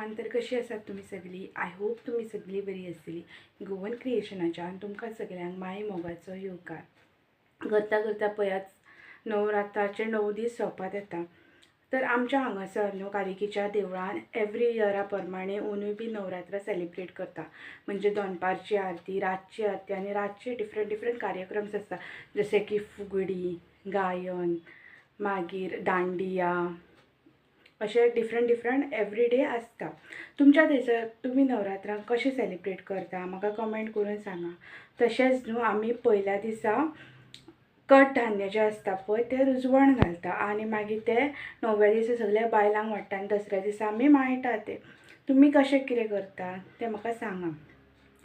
Everyone, तर कशी आसात तुम्ही सगळी? आय होप तुम्ही सगळी बरी आसतली. गोवन क्रिएशनाच्यान तुमकां सगळ्यांक माय मोगाचो येवकार. करता करता पयाच नवरात्राचे 9 दीस सोंपत येता. तर आमच्या हांगासर न्हू कालिकीच्या देवळान एवरी इयरा प्रमाणे अंदूय बी नवरात्र सेलिब्रेट करता. म्हणजे दनपारची आरती, रातची आरती आनी रातचे डिफरंट कार्यक्रम्स आसता. जसे की फुगडी, गायन, मागीर दांडिया, असे डिफरंट एवरी डे आसता. तुमच्या थंयसर तुमी नवरात्रांक कशें सेलिब्रेट करता म्हाका कमेंट करून सांगा. तशेंच न्हू आमी पयल्या दिसा कडधान्य जें आसता पळय तें रुजवण घालता आनी मागीर ते 9व्या दिसा सगळ्या बायलांक वाडटा आनी दसऱ्या दिसा आमी माळटा. ते तुमी कशें कितें करता तें म्हाका सांगा.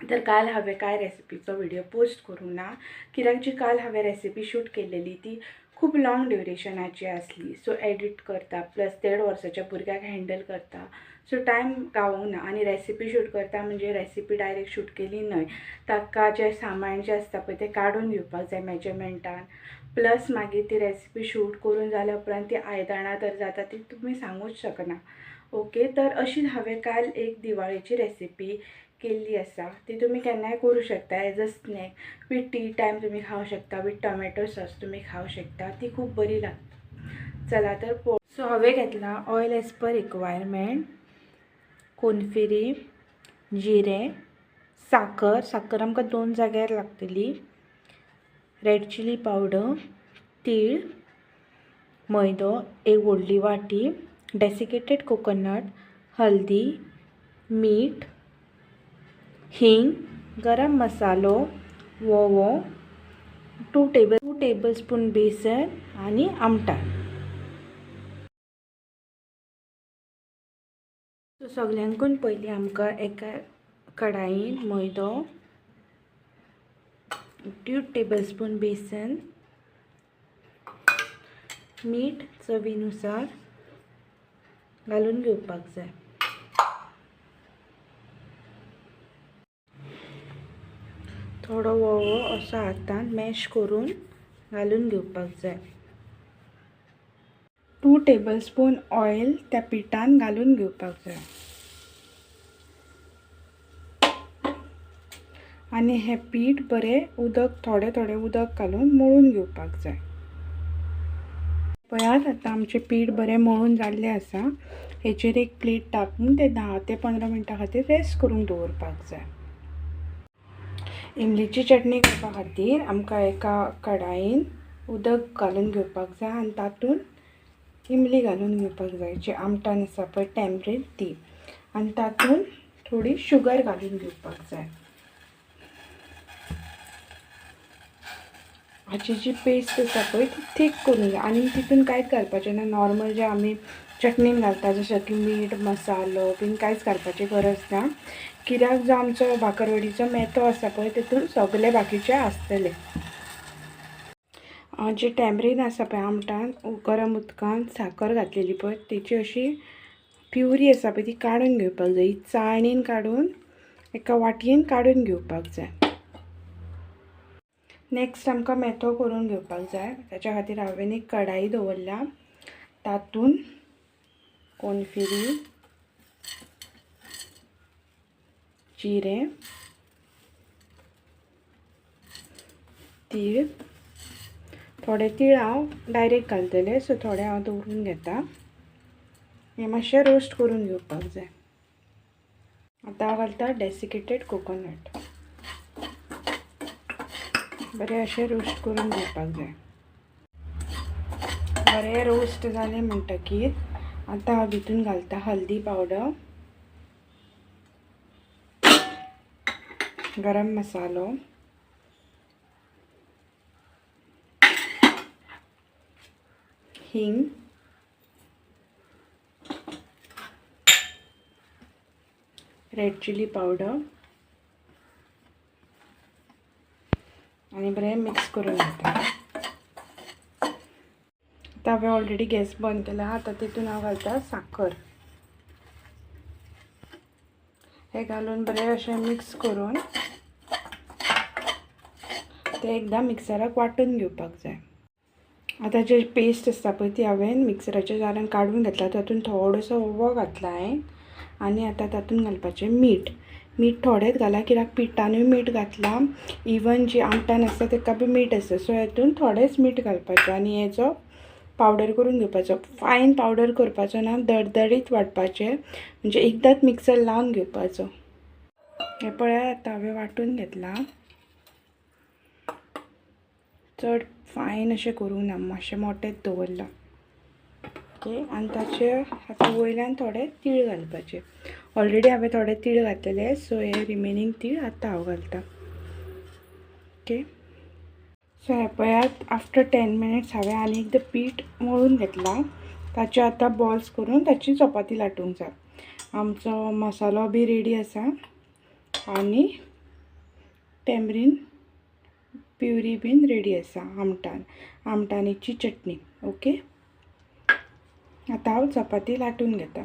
तर काल हांवें कांय रेसिपीचो व्हिडिओ पोस्ट करूंक ना, कित्याक जी काल हांवें रेसिपी शूट केलेली ती खूब लॉंग ड्युरेशनाची आसली. सो एडिट करता प्लस 1.5 वर्साच्या भुरग्याक हँडल करता, सो टायम गावूंक ना. आनी रेसिपी शूट करता म्हणजे रेसिपी डायरेक्ट शूट केली न्हय, ताका जें सामान जें आसता पळय तें काडून घेवपाक जाय मेजरमेंटान. प्लस मागीर ती रेसिपी शूट करून जाल्या उपरांत ती आयदनां तर जाता ती तुमी सांगूच शकना. ओके, तर अशीच हांवें काल एक दिवाळेची रेसिपी केल्ली आसा. ती तुमी केन्नाय करूं शकता as a snack. With T time तुमी खावं शकता, वीथ टोमॅटो सॉस तुमी खावं शकता. ती खूब बरी लागता. चला तर सो हांवें घेतला ऑयल एज पर रिक्वायरमेंट, कोनफिरी, जिरें, साखर आमकां 2 जाग्यार लागतली, रेड चिली पावडर, तीळ, मैदो 1 व्हडली वाटी, डेसिकेटेड कोकोनट, हल्दी, मीठ, हिंग, गरम मसालो, वोवो, 2 टेबलस्पून बेसन आनी आमटाण. सो सगळ्यांकून पयलीं आमकां एका कढाईन मैदो, 2 टेबलस्पून बेसन, मीठ चवीनुसार घालून घेवपाक जाय. थोडो वोवो असो हातान मॅश करून घालून घेवपाक जाय. 2 टेबलस्पून ऑयल त्या पिठान घालून घेवपाक जाय आनी हें पीठ बरें थोडें उदक घालून मळून घेवपाक जाय. पळयात आतां आमचें पीठ बरें मळून जाल्लें आसा. हेचेर एक प्लेट टाकून ते 10 ते 15 मिनटां खातीर रेस्ट करून दवरपाक जाय. इमलीची चटणी करपा खातीर आमकां एका कढाईन उदक घालून घेवपाक जाय आनी तातूंत इमली घालून घेवपाक जाय. जी आमटाण आसा पळय टॅमरीन ती, आनी तातूंत थोडी शुगर घालून घेवपाक जाय. हाची जी पेस्ट आसा पळय ती थीक करून जाय आनी तितून कांयच घालपाचें ना. नॉर्मल जे आमी चटणीन घालता जशें की मीठ मसालो बीन कांयच घालपाची गरज ना, कित्याक जो आमचो भाकरवडीचो मेथो आसा पळय तितून सगळे बाकीचे आसतले. जी टॅमरीन आसा पळय आमटान गरम उदकान साखर घातलेली पळय तेची अशी प्युरी आसा पळय ती काडून घेवपाक जाय. चाळणीन काडून एका वाटयेन काडून घेवपाक जाय. नेक्स्ट आमकां मेथो करून घेवपाक जाय. ताच्या खातीर हांवें एक कढाई दवरल्या, तातूंत कोनफिरी, जिरें, तीळ, थोडे तीळ हांव डायरेक्ट घालतलें सो थोडे हांव दवरून घेता. हें मातशें रोस्ट करून घेवपाक जाय. आतां हांव घालता डेसिकेटेड कोकोनट. बरें अशें रोस्ट करून घेवपाक जाय. बरें रोस्ट जालें म्हणटकीर आतां हांव भितून घालता हल्दी पावडर, गरम मसालो, हिंग, रेड चिली पावडर आनी बरें मिक्स करून घेता. आतां हांवें ऑलरेडी गॅस बंद केला. आतां तितून हांव घालता साखर. हे घालून बरें अशें मिक्स करून ते एकदां मिक्सराक वांटून घेवपाक जाय. आतां जे पेस्ट आसता पळय ती हांवें मिक्सराच्या जारान काडून घेतला. तातूंत थोडोसो ओवो घातला हांवें आनी आतां तातूंत घालपाचें मीठ. मीठ थोडेंच घाला, कित्याक पिठानूय मीठ घातलां, इवन जी आमटान आसता ताका बी मीठ आसता. सो हेतून थोडेंच मीठ घालपाचें आनी हेचो पावडर करून घेवपाचो. फायन पावडर करपाचो ना, दडदडीत वाटपाचें, म्हणजे एकदांच मिक्सर लावन घेवपाचो. हे पळय आतां हांवें वांटून घेतलां. चड फायन अशें करूंक ना, मातशें मोटेंच दवरलां. ओके, आनी ताचे आतां वयल्यान थोडे तीळ घालपाचे. ऑलरेडी हांवें थोडे तीळ घातलेले, सो हे रिमेनींग तीळ आतां हांव घालतां. ओके, सो हे पळयात आफ्टर 10 मिनिट्स हांवें आनी एकदां पीठ मळून घेतलां. ताचे आतां बॉल्स करून ताची चपाती लाटूंक जाय. आमचो मसालो बी रेडी आसा आनी टॅमरीन प्युरी बीन रेडी आसा. आमटाणीची चटणी. ओके, आतां हांव चपाती लाटून घेता.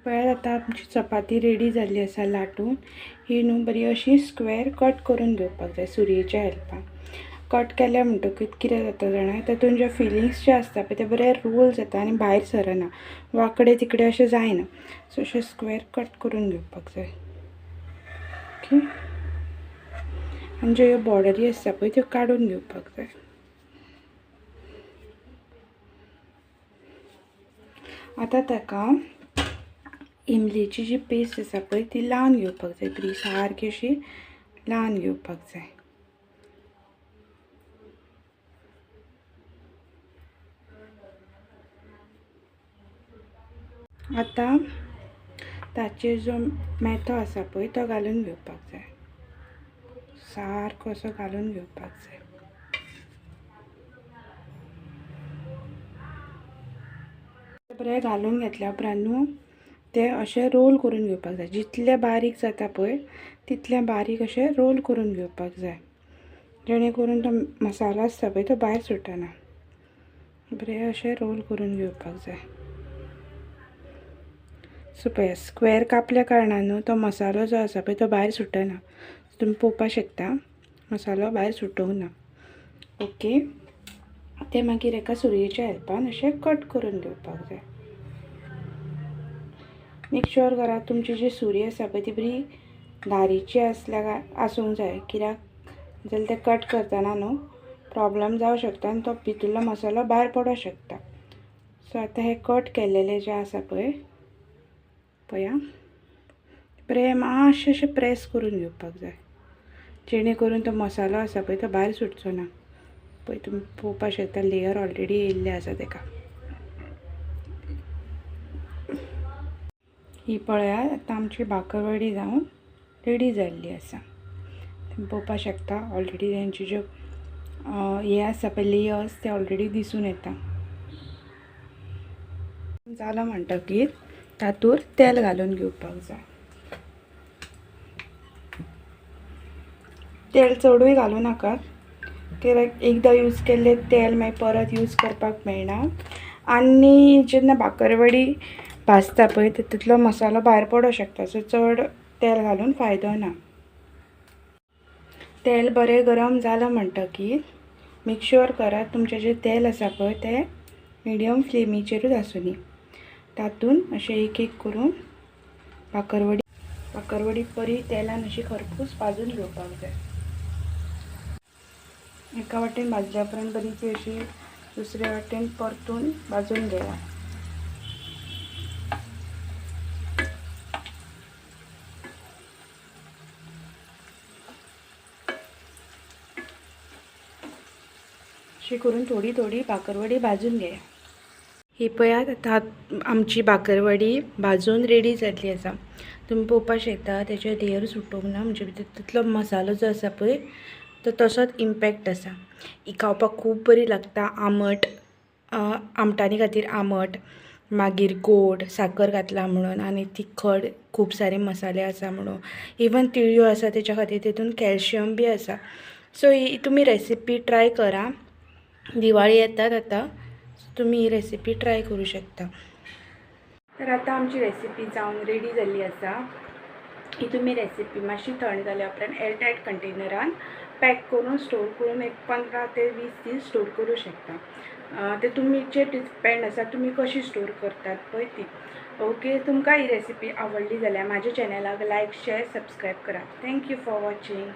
पळय आतां आमची चपाती रेडी जाल्ली आसा लाटून. ही न्हू बरी अशी स्क्वेअर कट करून घेवपाक जाय सुरयेच्या हेल्पान. कट केल्या म्हणटकीर कितें जाता जाणा, तातूंत जे फिलिंग्स जे आसता पळय ते बरे रोल जाता आनी भायर सरना, वांकडे तिकडे अशें जायना. सो अशें स्क्वेअर कट करून घेवपाक जाय. ओके, आनी ज्यो ह्यो बॉर्डरी आसता पळय त्यो काडून घेवपाक जाय. आतां ताका इमलीची जी पेस्ट आसा पळय ती लावन घेवपाक जाय. बरी सारकी अशी लावन घेवपाक जाय. आतां ताचेर जो मेथो आसा पळय तो घालून घेवपाक जाय. सारको असो घालून घेवपाक जाय. बरें घालून घेतल्या उपरांत न्हू ते अशें रोल करून घेवपाक जाय. जितले बारीक जाता पळय तितले बारीक अशें रोल करून घेवपाक जाय, जेणे करून तो मसालो आसता पळय तो भायर सुटना. बरें अशें रोल करून घेवपाक जाय. सो पळय स्क्वेअर कापल्या कारणान न्हू तो मसालो जो आसा पळय तो भायर सुटना. तुमी पळोवपाक शकता मसालो भायर सुटोंक ना. ओके, ते मागीर एका सुरयेच्या हेल्पान अशें कट करून घेवपाक जाय. मेक शुअर करा तुमची जी सुरी आसा पळय ती बरी धारीची आसूंक जाय, कित्याक जाल्यार ते कट करतना न्हू प्रॉब्लम जावं शकता आनी तो भितरलो मसालो भायर पडोंक शकता. सो आतां हे कट केल्लेले जे आसा पळय पळया, बरें मातशें अशें प्रेस करून घेवपाक जाय, जेणे करून तो मसालो आसा पळय तो भायर सुटचो ना. पळय तुमी पळोवपाक शकता लेयर ऑलरेडी येयल्ले आसा ताका. ही पळयात आतां आमची भाकरवडी जावन रेडी जाल्ली आसा. तुमी पळोवपाक शकता ऑलरेडी तेंचे ज्यो हे आसा पळय लेयर्स ते ऑलरेडी दिसून येता. जालो म्हणटकीर तातूंत तेल घालून घेवपाक जाय. तेल चडूय घालूं नाकात, कित्याक एकदां यूज केल्लें तेल मागीर परत यूज करपाक मेळना. आनी जेन्ना भाकरवडी भाजता पळय तितूंतलो मसालो भायर पडोंक शकता. सो चड तेल घालून फायदो ना. तेल बरें गरम जालें म्हणटकीर मेक शुअर करात तुमचें जें तेल आसा पळय तें मिडियम फ्लेमीचेरूच आसूंदी. तातूंत अशें एक एक करून भाकरवडी बरी तेलान अशी खरपूस भाजून घेवपाक जाय. एका वाटेन भाजल्या उपरांत बरी ती अशी दुसऱ्या वाटेन परतून भाजून घेया. अशी करून थोडी थोडी भाकरवडी भाजून घेया. ही पळयात आतां आमची भाकरवडी भाजून रेडी जाल्ली आसा. तुमी पळोवपाक शकता तेचे लेयर सुटोंक ना, म्हणजे तितलो मसालो जो आसा पळय तो तसोच इम्पॅक्ट आसा. ही खावपाक खूब बरी लागता. आमट, आमटाणी खातीर आमट, मागीर गोड साखर घातला म्हणून आनी तिखट खूब सारे मसाले आसा म्हणून, इवन तिळ्यो आसा तेच्या खातीर तितून कॅल्शियम बी आसा. सो ही तुमी रेसिपी ट्राय करा. दिवाळी येतात आतां, तुमी ही रेसिपी ट्राय करूं शकता. तर आतां आमची रेसिपी जावन रेडी जाल्ली आसा. ही तुमी रेसिपी मातशी थंड जाल्या उपरांत एअरटायट कंटेनरान पॅक करून स्टोर करून एक 15 ते 20 दीस स्टोर करू शकता. ते तुमचे डिपेंड आसा तुम्ही कशी स्टोर करतात पळय ती. ओके, तुमकां ही रेसिपी आवडली जाल्यार माझ्या चॅनलाक लायक शेअर सबस्क्राईब करा. Thank you for watching.